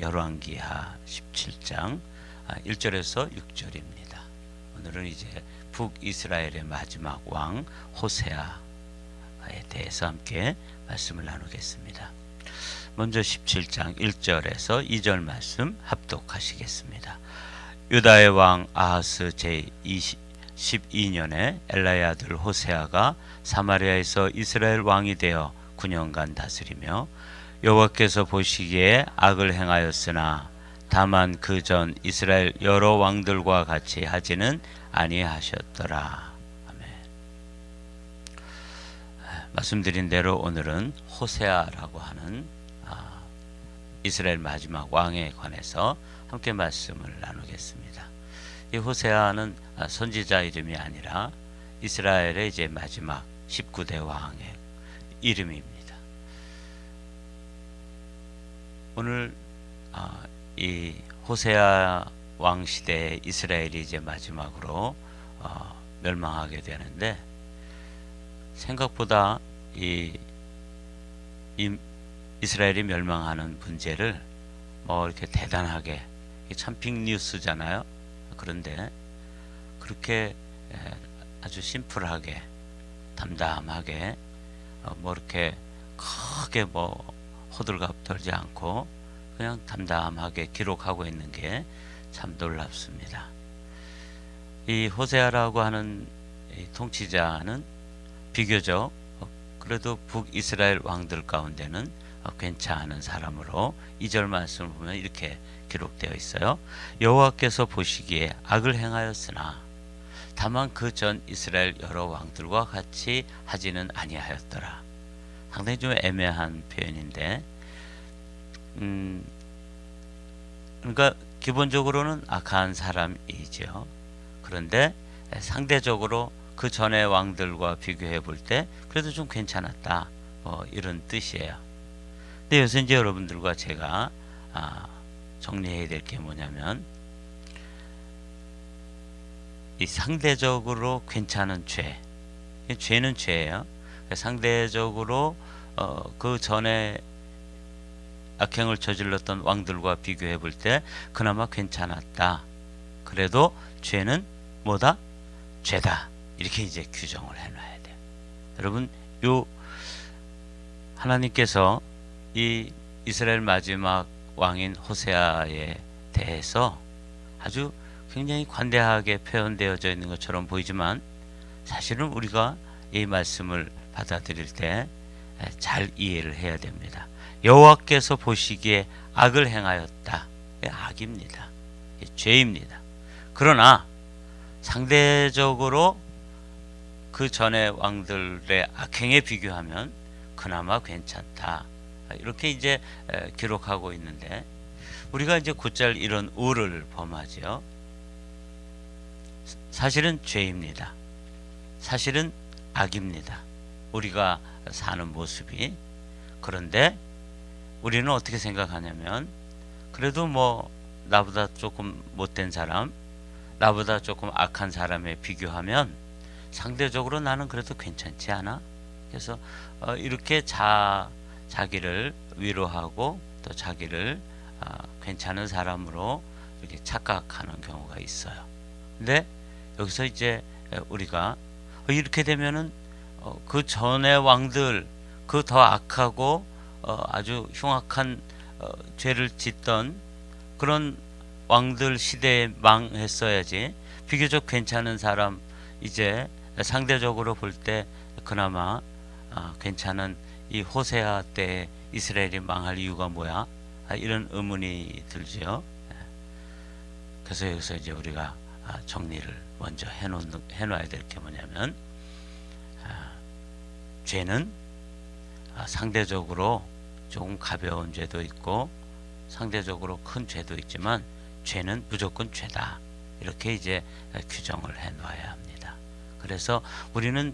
열왕기하 17장 1절에서 6절입니다. 오늘은 이제 북이스라엘의 마지막 왕 호세아에 대해서 함께 말씀을 나누겠습니다. 먼저 17장 1절에서 2절 말씀 합독하시겠습니다. 유다의 왕 아하스 제12년에 엘라의 아들 호세아가 사마리아에서 이스라엘 왕이 되어 9년간 다스리며 여호와께서 보시기에 악을 행하였으나 다만 그 전 이스라엘 여러 왕들과 같이 하지는 아니하셨더라. 아멘. 말씀드린 대로 오늘은 호세아라고 하는 이스라엘 마지막 왕에 관해서 함께 말씀을 나누겠습니다. 이 호세아는 선지자 이름이 아니라 이스라엘의 이제 마지막 19대 왕의 이름입니다. 오늘 이 호세아 왕 시대에 이스라엘이 이제 마지막으로 멸망하게 되는데, 생각보다 이스라엘이 멸망하는 문제를 뭐 이렇게 대단하게, 참 빅뉴스잖아요. 그런데 그렇게 아주 심플하게 담담하게 뭐 이렇게 크게 뭐 호들갑 떨지 않고 그냥 담담하게 기록하고 있는 게 참 놀랍습니다. 이 호세아라고 하는 이 통치자는 비교적 그래도 북이스라엘 왕들 가운데는 괜찮은 사람으로 2절 말씀을 보면 이렇게 기록되어 있어요. 여호와께서 보시기에 악을 행하였으나 다만 그 전 이스라엘 여러 왕들과 같이 하지는 아니하였더라. 상당히 좀 애매한 표현인데, 그러니까 기본적으로는 악한 사람이죠. 그런데 상대적으로 그 전의 왕들과 비교해 볼 때 그래도 좀 괜찮았다, 이런 뜻이에요. 근데 요새 이제 여러분들과 제가 정리해야 될 게 뭐냐면, 이 상대적으로 괜찮은 죄는 죄예요. 상대적으로 그 전에 악행을 저질렀던 왕들과 비교해 볼 때 그나마 괜찮았다. 그래도 죄는 뭐다? 죄다. 이렇게 이제 규정을 해놔야 돼요. 여러분, 하나님께서 이 이스라엘 마지막 왕인 호세아에 대해서 아주 굉장히 관대하게 표현되어져 있는 것처럼 보이지만, 사실은 우리가 이 말씀을 받아들일 때 잘 이해를 해야 됩니다. 여호와께서 보시기에 악을 행하였다. 악입니다. 죄입니다. 그러나 상대적으로 그 전의 왕들의 악행에 비교하면 그나마 괜찮다. 이렇게 이제 기록하고 있는데, 우리가 이제 곧잘 이런 우를 범하죠. 사실은 죄입니다. 사실은 악입니다. 우리가 사는 모습이. 그런데 우리는 어떻게 생각하냐면, 그래도 뭐 나보다 조금 못된 사람, 나보다 조금 악한 사람에 비교하면 상대적으로 나는 그래도 괜찮지 않아? 그래서 이렇게 자기를 위로하고 또 자기를 괜찮은 사람으로 이렇게 착각하는 경우가 있어요. 근데 여기서 이제 우리가 이렇게 되면은 그 전의 왕들, 그 더 악하고 아주 흉악한 죄를 짓던 그런 왕들 시대에 망했어야지, 비교적 괜찮은 사람, 이제 상대적으로 볼 때 그나마 괜찮은 이 호세아 때 이스라엘이 망할 이유가 뭐야? 이런 의문이 들지요. 그래서 여기서 이제 우리가 정리를 먼저 해놔야 될 게 뭐냐면, 죄는 상대적으로 조금 가벼운 죄도 있고 상대적으로 큰 죄도 있지만 죄는 무조건 죄다. 이렇게 이제 규정을 해놔야 합니다. 그래서 우리는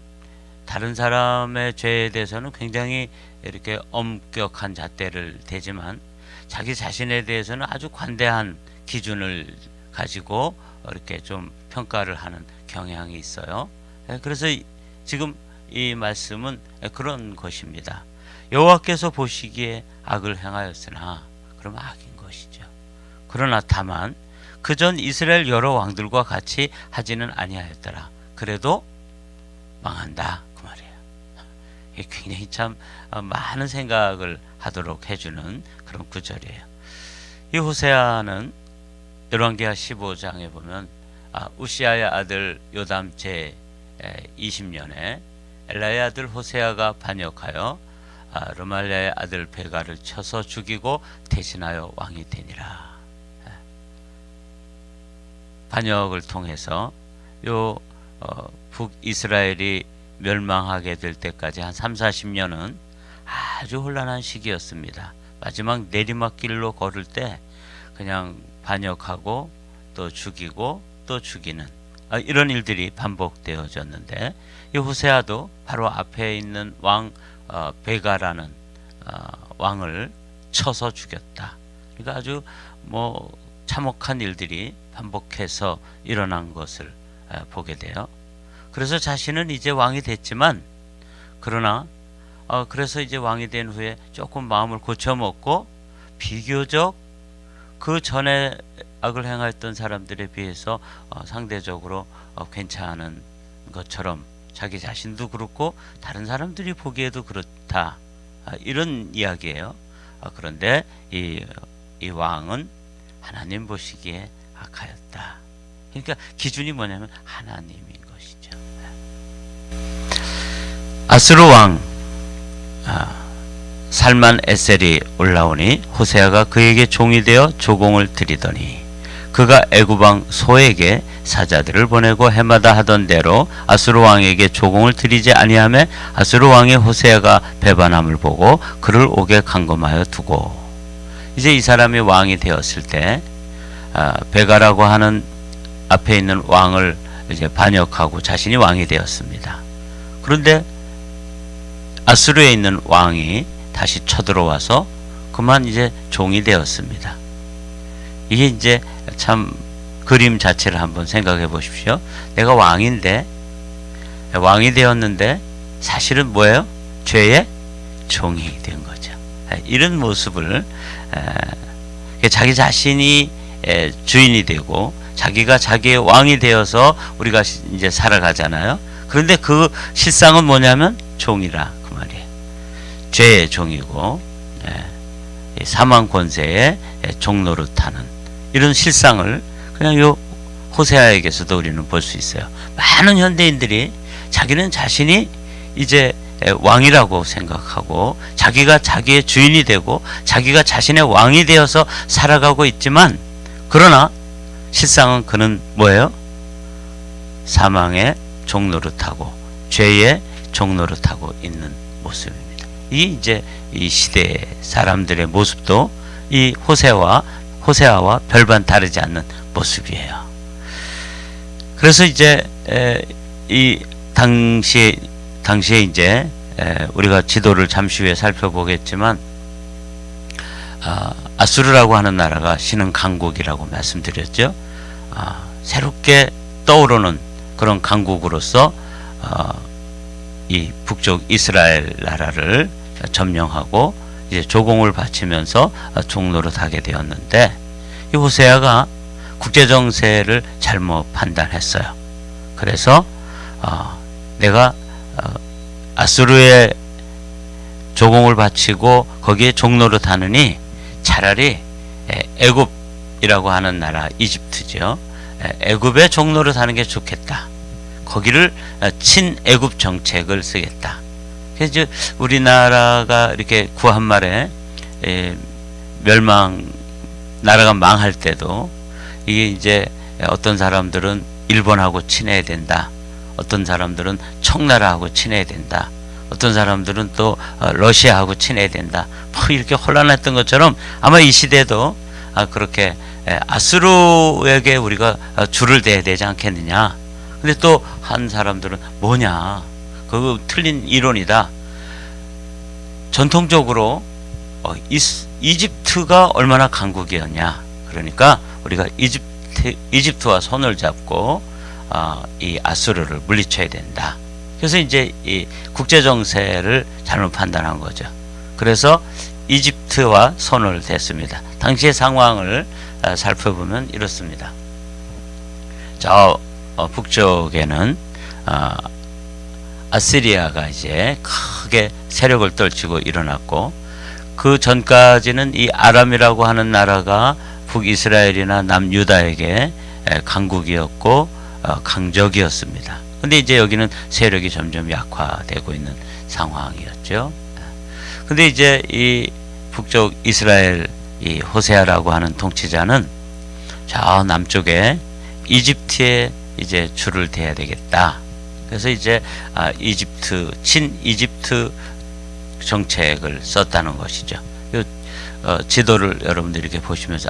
다른 사람의 죄에 대해서는 굉장히 이렇게 엄격한 잣대를 대지만, 자기 자신에 대해서는 아주 관대한 기준을 가지고 이렇게 좀 평가를 하는 경향이 있어요. 그래서 지금 이 말씀은 그런 것입니다. 여호와께서 보시기에 악을 행하였으나, 그러면 악인 거예요. 것이죠. 그러나 다만 그전 이스라엘 여러 왕들과 같이 하지는 아니하였더라. 그래도 망한다 그 말이에요. 이게 굉장히 참 많은 생각을 하도록 해주는 그런 구절이에요. 이 호세아는 열왕기하 15장에 보면 우시아의 아들 요담 제 20년에 엘라의 아들 호세아가 반역하여 르말랴의 아들 베가를 쳐서 죽이고 대신하여 왕이 되니라. 반역을 통해서 요 북이스라엘이 멸망하게 될 때까지 한 30-40년은 아주 혼란한 시기였습니다. 마지막 내리막길로 걸을 때 그냥 반역하고 또 죽이고 또 죽이는 이런 일들이 반복되어졌는데, 이 호세아도 바로 앞에 있는 왕 베가라는 왕을 쳐서 죽였다. 그러니까 아주 참혹한 일들이 반복해서 일어난 것을 보게 돼요. 그래서 자신은 이제 왕이 됐지만, 그러나 그래서 이제 왕이 된 후에 조금 마음을 고쳐먹고 비교적 그 전에 악을 행했던 사람들에 비해서 상대적으로 괜찮은 것처럼 자기 자신도 그렇고 다른 사람들이 보기에도 그렇다, 이런 이야기예요. 그런데 이 왕은 하나님 보시기에 악하였다. 그러니까 기준이 뭐냐면 하나님인 것이죠. 아수르 왕 살만 에셀이 올라오니 호세아가 그에게 종이 되어 조공을 드리더니 그가 애굽 왕 소에게 사자들을 보내고 해마다 하던 대로 아수르 왕에게 조공을 드리지 아니하매 아수르 왕의 호세아가 배반함을 보고 그를 옥에 감금하여 두고, 이제 이 사람이 왕이 되었을 때 베가라고 하는 앞에 있는 왕을 이제 반역하고 자신이 왕이 되었습니다. 그런데 아수르에 있는 왕이 다시 쳐들어와서 그만 이제 종이 되었습니다. 이게 이제 참 그림 자체를 한번 생각해 보십시오. 내가 왕인데, 왕이 되었는데 사실은 뭐예요? 죄의 종이 된 거죠. 이런 모습을 자기 자신이 주인이 되고 자기가 자기의 왕이 되어서 우리가 이제 살아가잖아요. 그런데 그 실상은 뭐냐면 종이라 그 말이에요. 죄의 종이고 사망 권세의 종노릇하는 이런 실상을 그냥 요 호세아에게서도 우리는 볼 수 있어요. 많은 현대인들이 자기는 자신이 이제 왕이라고 생각하고 자기가 자기의 주인이 되고 자기가 자신의 왕이 되어서 살아가고 있지만, 그러나 실상은 그는 뭐예요? 사망의 종노릇하고 죄의 종노릇하고 있는 모습입니다. 이게 이제 이 시대의 사람들의 모습도 이 호세아와 별반 다르지 않는 모습이에요. 그래서 이제 이 당시에 이제 우리가 지도를 잠시 후에 살펴보겠지만 아수르라고 하는 나라가 신흥 강국이라고 말씀드렸죠. 새롭게 떠오르는 그런 강국으로서 이 북쪽 이스라엘 나라를 점령하고 이제 조공을 바치면서 종노릇하게 되었는데, 이 호세아가 국제 정세를 잘못 판단했어요. 그래서 내가 아수르에 조공을 바치고 거기에 종노릇하느니 차라리 애굽이라고 하는 나라, 이집트죠. 애굽에 종노릇하는 게 좋겠다. 거기를 친애굽 정책을 쓰겠다. 그래서 우리나라가 이렇게 구한 말에 나라가 망할 때도 이게 이제 어떤 사람들은 일본하고 친해야 된다. 어떤 사람들은 청나라하고 친해야 된다. 어떤 사람들은 또 러시아하고 친해야 된다. 이렇게 혼란했던 것처럼 아마 이 시대도 그렇게 아수르에게 우리가 줄을 대야 되지 않겠느냐. 근데 또 한 사람들은 뭐냐, 그거 틀린 이론이다. 전통적으로 이집트가 얼마나 강국이었냐. 그러니까 우리가 이집트와 손을 잡고 이 아수르를 물리쳐야 된다. 그래서 이제 이 국제 정세를 잘못 판단한 거죠. 그래서 이집트와 손을 댔습니다. 당시의 상황을 살펴보면 이렇습니다. 저 북쪽에는 아시리아가 이제 크게 세력을 떨치고 일어났고, 그 전까지는 이 아람이라고 하는 나라가 북이스라엘이나 남유다에게 강국이었고 강적이었습니다. 근데 이제 여기는 세력이 점점 약화되고 있는 상황이었죠. 근데 이제 이 북쪽 이스라엘 이 호세아라고 하는 통치자는 저 남쪽에 이집트에 이제 줄을 대야 되겠다. 그래서 이제 친이집트 정책을 썼다는 것이죠. 지도를 여러분들이 이렇게 보시면서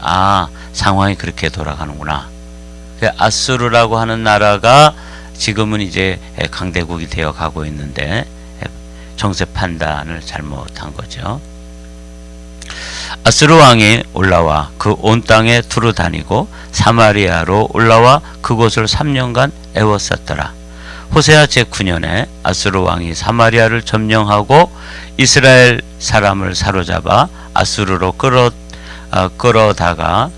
상황이 그렇게 돌아가는구나. 아수르라고 하는 나라가 지금은 이제 강대국이 되어 가고 있는데 정세 판단을 잘못한 거죠. 아수르 왕이 올라와 그 온 땅에 두루 다니고 사마리아로 올라와 그곳을 3년간 애워쌌더라. 호세아 제9년에 아수르 왕이 사마리아를 점령하고 이스라엘 사람을 사로잡아 아수르로 끌어다가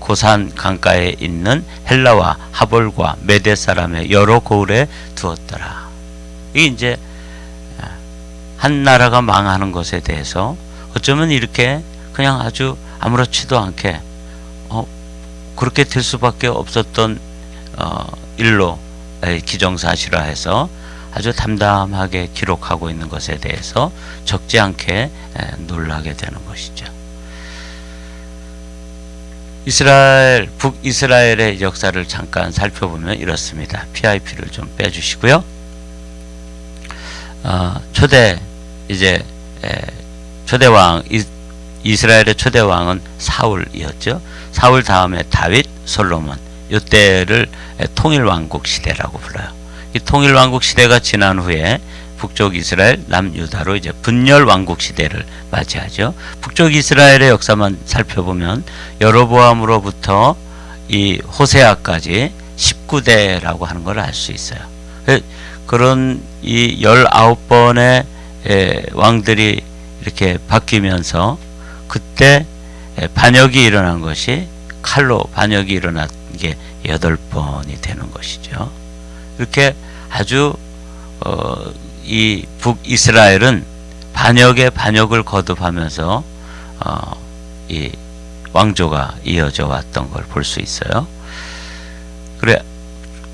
고산 강가에 있는 헬라와 하볼과 메대 사람의 여러 고을에 두었더라. 이게 이제 한 나라가 망하는 것에 대해서 어쩌면 이렇게 그냥 아주 아무렇지도 않게 그렇게 될 수밖에 없었던 일로 기정사실화해서 아주 담담하게 기록하고 있는 것에 대해서 적지 않게 놀라게 되는 것이죠. 북이스라엘의 역사를 잠깐 살펴보면 이렇습니다. PIP를 좀 빼주시고요. 초대왕, 이스라엘의 초대왕은 사울이었죠. 사울 다음에 다윗, 솔로몬, 이때를 통일왕국 시대라고 불러요. 이 통일왕국 시대가 지난 후에 북쪽 이스라엘, 남유다로 이제 분열왕국 시대를 맞이하죠. 북쪽 이스라엘의 역사만 살펴보면 여로보암으로부터 이 호세아까지 19대라고 하는 걸 알 수 있어요. 그런 이 19번의 왕들이 이렇게 바뀌면서 그때 반역이 일어난 것이 칼로 반역이 일어난 게 8번이 되는 것이죠. 이렇게 아주 이 북이스라엘은 반역에 반역을 거듭하면서 이 왕조가 이어져 왔던 걸 볼 수 있어요. 그래,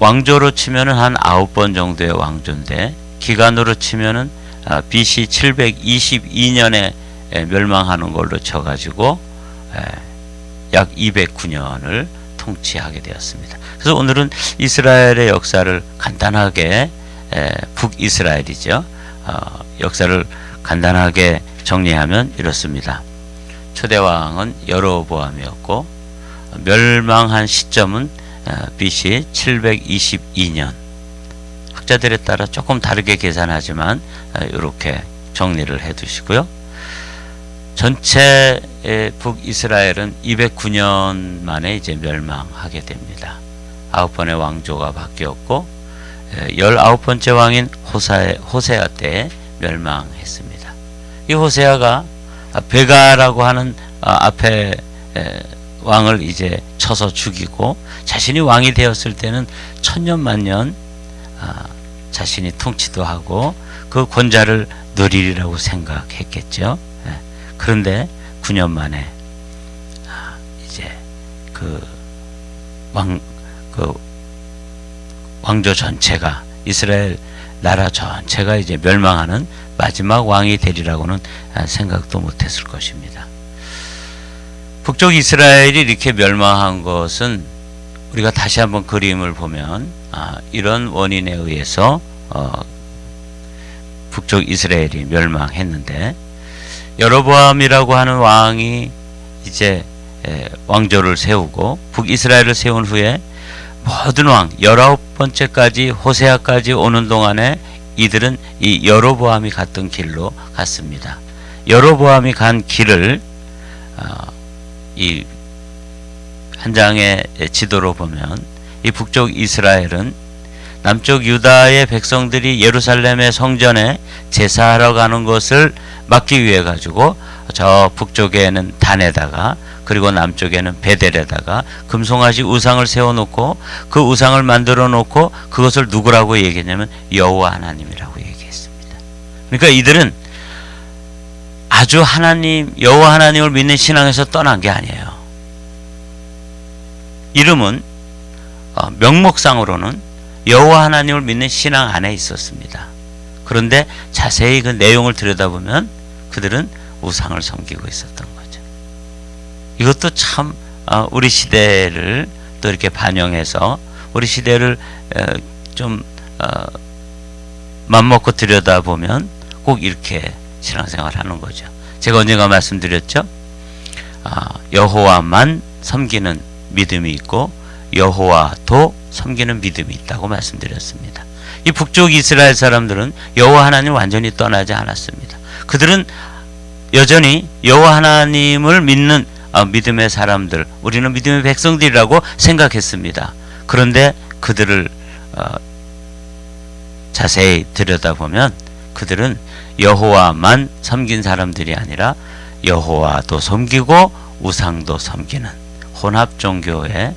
왕조로 치면은 한 9번 정도의 왕조인데 기간으로 치면은 BC 722년에 멸망하는 걸로 쳐가지고 약 209년을 통치하게 되었습니다. 그래서 오늘은 이스라엘의 역사를 간단하게 북이스라엘이죠. 역사를 간단하게 정리하면 이렇습니다. 초대왕은 여로보암이었고 멸망한 시점은 BC 722년. 학자들에 따라 조금 다르게 계산하지만 이렇게 정리를 해 두시고요. 전체 북이스라엘은 209년 만에 이제 멸망하게 됩니다. 9번의 왕조가 바뀌었고 19번째 왕인 호세아 때 멸망했습니다. 이 호세아가 베가라고 하는 앞에 왕을 이제 쳐서 죽이고 자신이 왕이 되었을 때는 천년 만년 자신이 통치도 하고 그 권자를 누리리라고 생각했겠죠. 그런데 9년 만에 이제 왕조 전체가 이스라엘 나라 전체가 이제 멸망하는 마지막 왕이 되리라고는 생각도 못했을 것입니다. 북쪽 이스라엘이 이렇게 멸망한 것은 우리가 다시 한번 그림을 보면 이런 원인에 의해서 북쪽 이스라엘이 멸망했는데 여로보암이라고 하는 왕이 이제 왕조를 세우고 북이스라엘을 세운 후에 모든 왕 19번째까지 호세아까지 오는 동안에 이들은 이 여로보암이 갔던 길로 갔습니다. 여로보암이 간 길을 이 한 장의 지도로 보면 이 북쪽 이스라엘은 남쪽 유다의 백성들이 예루살렘의 성전에 제사하러 가는 것을 막기 위해 가지고 저 북쪽에는 단에다가 그리고 남쪽에는 베델에다가 금송아지 우상을 세워놓고 그 우상을 만들어 놓고 그것을 누구라고 얘기했냐면 여호와 하나님이라고 얘기했습니다. 그러니까 이들은 아주 하나님 여호와 하나님을 믿는 신앙에서 떠난 게 아니에요. 이름은 명목상으로는 여호와 하나님을 믿는 신앙 안에 있었습니다. 그런데 자세히 그 내용을 들여다보면 그들은 우상을 섬기고 있었던 거죠. 이것도 참 우리 시대를 또 이렇게 반영해서 우리 시대를 좀 맘먹고 들여다보면 꼭 이렇게 신앙생활을 하는 거죠. 제가 언젠가 말씀드렸죠. 여호와만 섬기는 믿음이 있고 여호와도 섬기는 믿음이 있다고 말씀드렸습니다. 이 북쪽 이스라엘 사람들은 여호와 하나님을 완전히 떠나지 않았습니다. 그들은 여전히 여호와 하나님을 믿는 믿음의 사람들, 우리는 믿음의 백성들이라고 생각했습니다. 그런데 그들을 자세히 들여다보면 그들은 여호와만 섬긴 사람들이 아니라 여호와도 섬기고 우상도 섬기는 혼합 종교의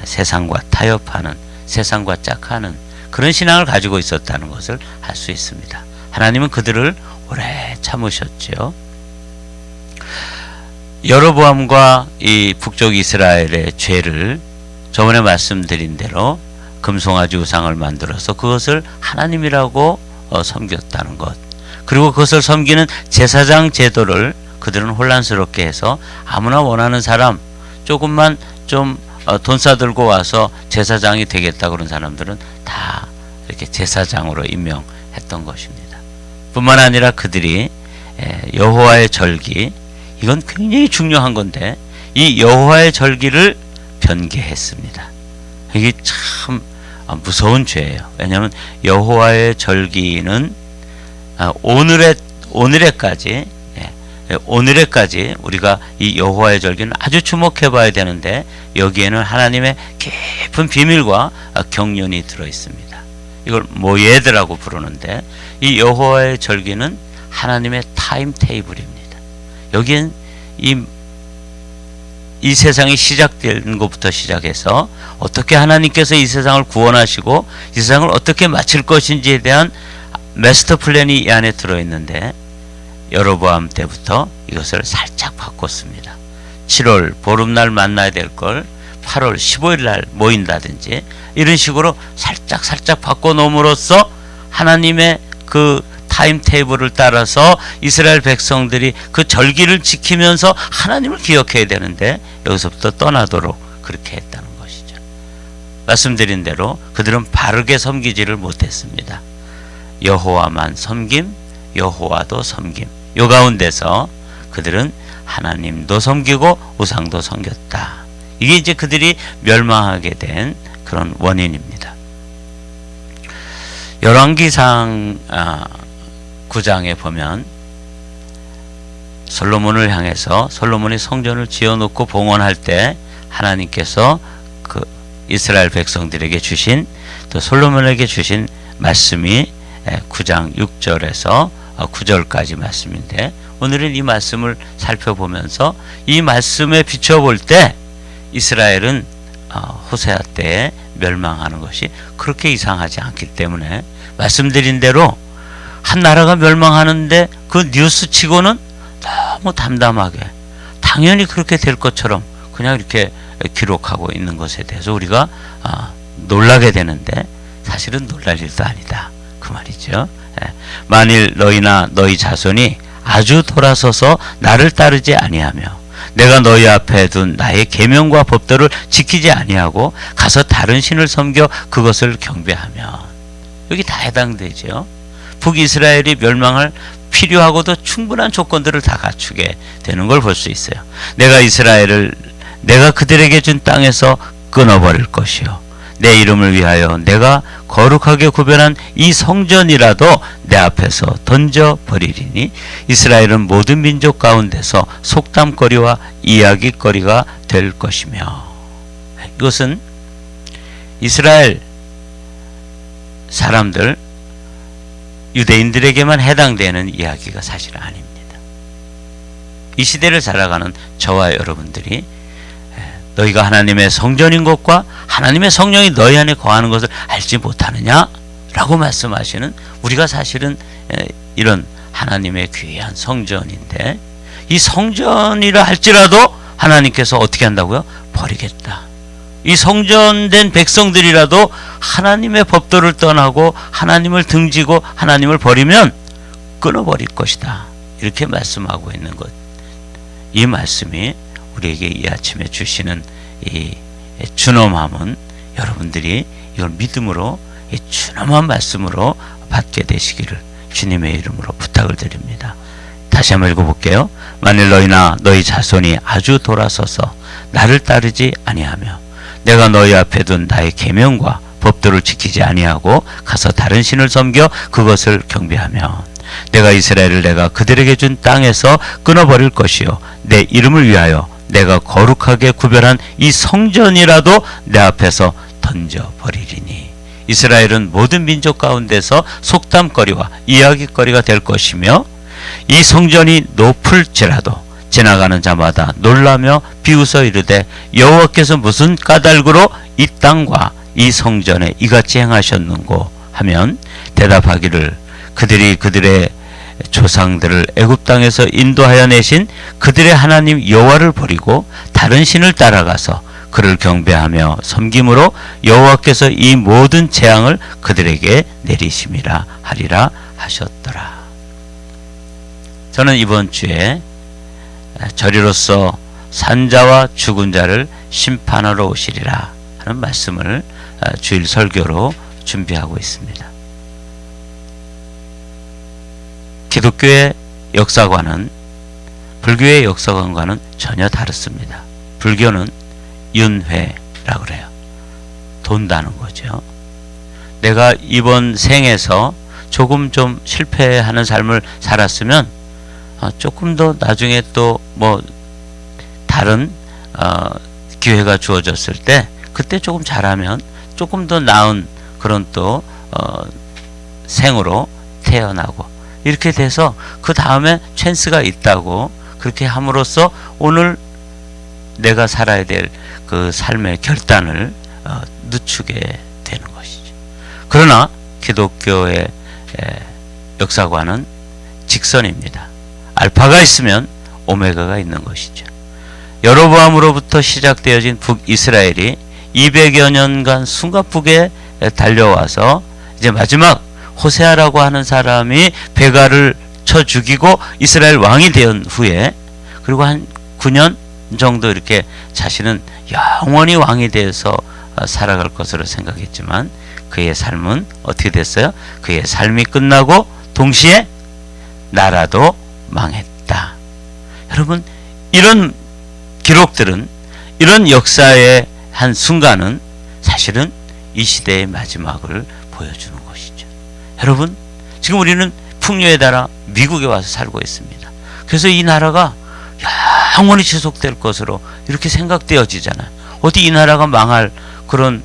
세상과 타협하는, 세상과 짝하는 그런 신앙을 가지고 있었다는 것을 알 수 있습니다. 하나님은 그들을 오래 참으셨죠. 여로보암과 이 북쪽 이스라엘의 죄를 저번에 말씀드린 대로 금송아지 우상을 만들어서 그것을 하나님이라고 섬겼다는 것, 그리고 그것을 섬기는 제사장 제도를 그들은 혼란스럽게 해서 아무나 원하는 사람, 조금만 좀 돈 싸들고 와서 제사장이 되겠다 그런 사람들은 다 이렇게 제사장으로 임명했던 것입니다. 뿐만 아니라 그들이 여호와의 절기, 이건 굉장히 중요한 건데 이 여호와의 절기를 변개했습니다. 이게 참 무서운 죄예요. 왜냐하면 여호와의 절기는 오늘에까지 우리가 이 여호와의 절기는 아주 주목해 봐야 되는데 여기에는 하나님의 깊은 비밀과 경륜이 들어 있습니다. 이걸 모예드라고 부르는데 이 여호와의 절기는 하나님의 타임 테이블입니다. 여기엔 이 세상이 시작된 것부터 시작해서 어떻게 하나님께서 이 세상을 구원하시고 이 세상을 어떻게 마칠 것인지에 대한 마스터 플랜이 이 안에 들어있는데 여로보암 때부터 이것을 살짝 바꿨습니다. 7월 보름날 만나야 될 걸 8월 15일 날 모인다든지 이런 식으로 살짝 바꿔놓음으로써 하나님의 그 타임 테이블을 따라서 이스라엘 백성들이 그 절기를 지키면서 하나님을 기억해야 되는데 여기서부터 떠나도록 그렇게 했다는 것이죠. 말씀드린 대로 그들은 바르게 섬기지를 못했습니다. 여호와만 섬김, 여호와도 섬김, 요 가운데서 그들은 하나님도 섬기고 우상도 섬겼다. 이게 이제 그들이 멸망하게 된 그런 원인입니다. 열왕기상 9장에 보면 솔로몬을 향해서 솔로몬이 성전을 지어놓고 봉헌할 때 하나님께서 그 이스라엘 백성들에게 주신, 또 솔로몬에게 주신 말씀이 9장 6절에서 9절까지 말씀인데, 오늘은 이 말씀을 살펴보면서 이 말씀에 비춰볼 때 이스라엘은 호세아 때에 멸망하는 것이 그렇게 이상하지 않기 때문에, 말씀드린 대로 한 나라가 멸망하는데 그 뉴스치고는 너무 담담하게 당연히 그렇게 될 것처럼 그냥 이렇게 기록하고 있는 것에 대해서 우리가 놀라게 되는데, 사실은 놀랄 일도 아니다 그 말이죠. 만일 너희나 너희 자손이 아주 돌아서서 나를 따르지 아니하며 내가 너희 앞에 둔 나의 계명과 법도를 지키지 아니하고 가서 다른 신을 섬겨 그것을 경배하면, 여기 다 해당되죠. 북이스라엘이 멸망할 필요하고도 충분한 조건들을 다 갖추게 되는 걸 볼 수 있어요. 내가 그들에게 준 땅에서 끊어버릴 것이요, 내 이름을 위하여 내가 거룩하게 구별한 이 성전이라도 내 앞에서 던져버리리니 이스라엘은 모든 민족 가운데서 속담거리와 이야기거리가 될 것이며, 이것은 이스라엘 사람들, 유대인들에게만 해당되는 이야기가 사실 아닙니다. 이 시대를 살아가는 저와 여러분들이 너희가 하나님의 성전인 것과 하나님의 성령이 너희 안에 거하는 것을 알지 못하느냐? 라고 말씀하시는, 우리가 사실은 이런 하나님의 귀한 성전인데, 이 성전이라 할지라도 하나님께서 어떻게 한다고요? 버리겠다. 이 성전된 백성들이라도 하나님의 법도를 떠나고 하나님을 등지고 하나님을 버리면 끊어버릴 것이다. 이렇게 말씀하고 있는 것. 이 말씀이 우리에게 이 아침에 주시는 이 준엄함은, 여러분들이 이걸 믿음으로, 이 준엄한 말씀으로 받게 되시기를 주님의 이름으로 부탁을 드립니다. 다시 한번 읽어볼게요. 만일 너희나 너희 자손이 아주 돌아서서 나를 따르지 아니하며 내가 너희 앞에 둔 나의 계명과 법도를 지키지 아니하고 가서 다른 신을 섬겨 그것을 경배하면 내가 이스라엘을 내가 그들에게 준 땅에서 끊어버릴 것이요 내 이름을 위하여 내가 거룩하게 구별한 이 성전이라도 내 앞에서 던져버리리니. 이스라엘은 모든 민족 가운데서 속담거리와 이야기거리가 될 것이며 이 성전이 높을지라도 지나가는 자마다 놀라며 비웃어 이르되 여호와께서 무슨 까닭으로 이 땅과 이 성전에 이같이 행하셨는고 하면 대답하기를 그들이 그들의 조상들을 애굽 땅에서 인도하여 내신 그들의 하나님 여호와를 버리고 다른 신을 따라가서 그를 경배하며 섬김으로 여호와께서 이 모든 재앙을 그들에게 내리심이라 하리라 하셨더라. 저는 이번 주에 저리로서 산자와 죽은 자를 심판하러 오시리라 하는 말씀을 주일 설교로 준비하고 있습니다. 기독교의 역사관은 불교의 역사관과는 전혀 다릅니다. 불교는 윤회라고 그래요. 돈다는 거죠. 내가 이번 생에서 조금 좀 실패하는 삶을 살았으면 조금 더 나중에 또 뭐 다른 기회가 주어졌을 때 그때 조금 잘하면 조금 더 나은 그런 또 생으로 태어나고 이렇게 돼서 그 다음에 찬스가 있다고 그렇게 함으로써 오늘 내가 살아야 될 그 삶의 결단을 늦추게 되는 것이죠. 그러나 기독교의 역사관은 직선입니다. 알파가 있으면 오메가가 있는 것이죠. 여로보암으로부터 시작되어진 북이스라엘이 200여 년간 숨가쁘게 달려와서 이제 마지막 호세아라고 하는 사람이 베가를 쳐 죽이고 이스라엘 왕이 된 후에 그리고 한 9년 정도 이렇게 자신은 영원히 왕이 되어서 살아갈 것으로 생각했지만 그의 삶은 어떻게 됐어요? 그의 삶이 끝나고 동시에 나라도 망했다. 여러분, 이런 기록들은, 이런 역사의 한 순간은 사실은 이 시대의 마지막을 보여주는 것이죠. 여러분, 지금 우리는 풍요에 따라 미국에 와서 살고 있습니다. 그래서 이 나라가 영원히 지속될 것으로 이렇게 생각되어지잖아요. 어디 이 나라가 망할 그런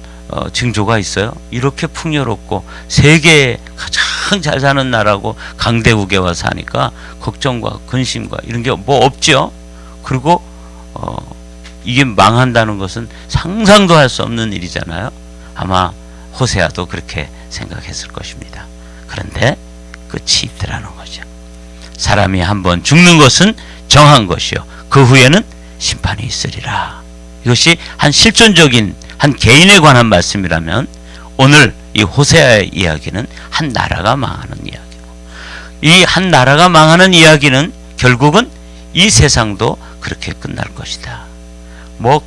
징조가 있어요? 이렇게 풍요롭고 세계에 가장 잘 사는 나라고 강대국에 와서 사니까 걱정과 근심과 이런 게 뭐 없죠. 그리고 이게 망한다는 것은 상상도 할 수 없는 일이잖아요. 아마 호세아도 그렇게 생각했을 것입니다. 그런데 끝이 있더라는 거죠. 사람이 한번 죽는 것은 정한 것이요 그 후에는 심판이 있으리라. 이것이 한 실존적인 한 개인에 관한 말씀이라면 오늘 이 호세아의 이야기는 한 나라가 망하는 이야기고, 이 한 나라가 망하는 이야기는 결국은 이 세상도 그렇게 끝날 것이다. 뭐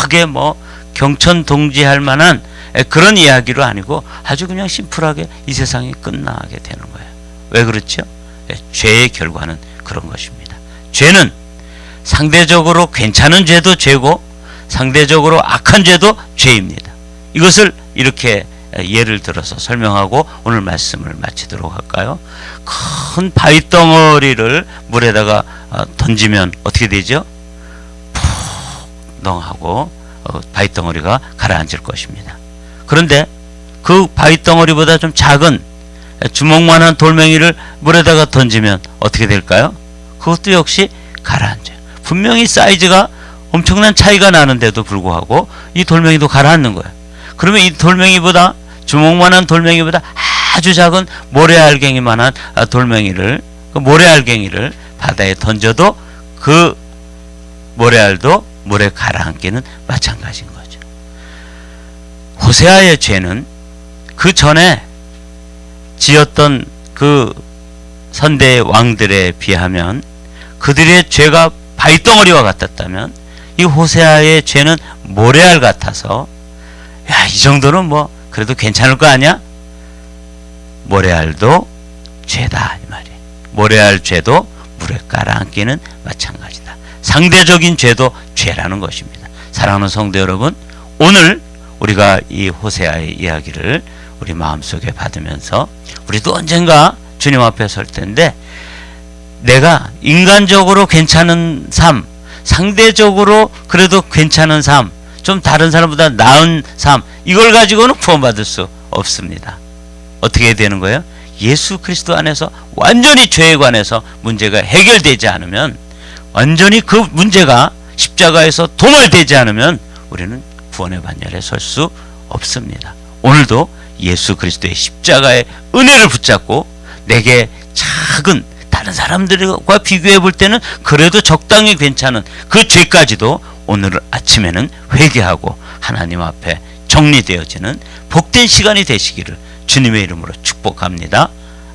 크게 뭐 경천동지할 만한 그런 이야기로 아니고 아주 그냥 심플하게 이 세상이 끝나게 되는 거예요. 왜 그렇죠? 죄의 결과는 그런 것입니다. 죄는 상대적으로 괜찮은 죄도 죄고 상대적으로 악한 죄도 죄입니다. 이것을 이렇게 예를 들어서 설명하고 오늘 말씀을 마치도록 할까요? 큰 바위덩어리를 물에다가 던지면 어떻게 되죠? 푹 덩하고 바위덩어리가 가라앉을 것입니다. 그런데 그 바위덩어리보다 좀 작은 주먹만한 돌멩이를 물에다가 던지면 어떻게 될까요? 그것도 역시 가라앉아요. 분명히 사이즈가 엄청난 차이가 나는데도 불구하고 이 돌멩이도 가라앉는 거예요. 그러면 이 돌멩이보다, 주먹만한 돌멩이보다 아주 작은 모래알갱이만한 돌멩이를, 그 모래알갱이를 바다에 던져도 그 모래알도 물에 가라앉기는 마찬가지인 거죠. 호세아의 죄는 그 전에 지었던 그 선대의 왕들에 비하면, 그들의 죄가 바위덩어리와 같았다면 이 호세아의 죄는 모래알 같아서, 야, 이 정도는 뭐 그래도 괜찮을 거 아니야? 모래알도 죄다 이 말이에요. 모래알 죄도 물에 깔아앉기는 마찬가지다. 상대적인 죄도 죄라는 것입니다. 사랑하는 성도 여러분, 오늘 우리가 이 호세아의 이야기를 우리 마음속에 받으면서 우리도 언젠가 주님 앞에 설 텐데, 내가 인간적으로 괜찮은 삶, 상대적으로 그래도 괜찮은 삶, 좀 다른 사람보다 나은 삶, 이걸 가지고는 구원받을 수 없습니다. 어떻게 되는 거예요? 예수 그리스도 안에서 완전히 죄에 관해서 문제가 해결되지 않으면, 완전히 그 문제가 십자가에서 도말되지 않으면 우리는 구원의 반열에 설 수 없습니다. 오늘도 예수 그리스도의 십자가의 은혜를 붙잡고, 내게 작은, 다른 사람들과 비교해 볼 때는 그래도 적당히 괜찮은 그 죄까지도 오늘 아침에는 회개하고 하나님 앞에 정리되어지는 복된 시간이 되시기를 주님의 이름으로 축복합니다.